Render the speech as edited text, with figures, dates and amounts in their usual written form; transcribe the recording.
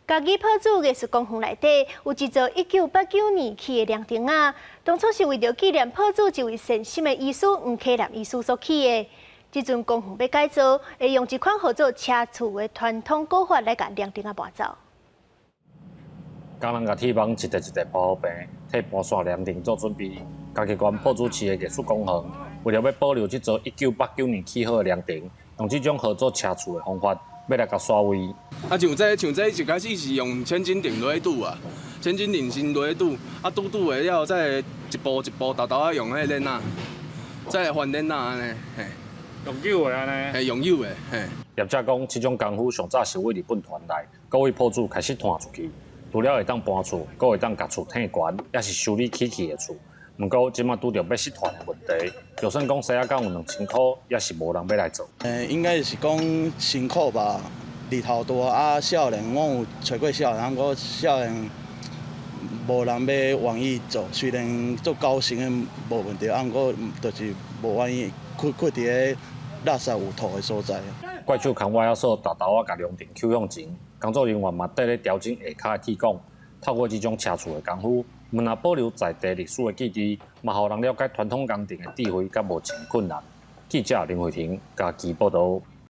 嘉义炮竹艺术工坊内底有一座1989年起的亮灯啊，当初是为着纪念炮竹一位善心的医师黄启南医师所起的。这阵工坊要改造，会用一款号做车厝的传统古法来甲亮灯啊搬走。工人甲铁网一块一块铺好平，替搬线亮灯做准备。嘉义县炮竹市的艺术工坊，为了要保留这座1989年起好的亮灯，用这种合作车厝的方法。 要来甲刷位，像这一开始是用千斤顶落去堵啊，千斤顶先落去堵，堵的了再一步一步豆啊用迄链仔，再换链仔安尼，嘿，用油的安尼，嘿，用油的，嘿。业者讲，这种功夫上早是为日本传来，各位铺主开始摊出去，除了会当搬厝，阁会当甲厝挺悬，也是修理起的厝。不过，即马拄着要失传的问题，就算讲洗啊讲有2000块，也是无人要来做。应该是讲辛苦吧，日头大啊，少年我有找过少年，我少年无人要愿意做，虽然做高薪的无问题，不过就是无愿意去伫个垃圾有土的所在。怪手扛挖手豆豆啊，甲亮灯扣向前，工作人员嘛缀咧调整下骹的铁管，透过这种车厝的功夫。 毋若保留在地历史的记忆，嘛，互人了解传统工程的智慧，甲无钱困难。记者林慧婷，家己报道。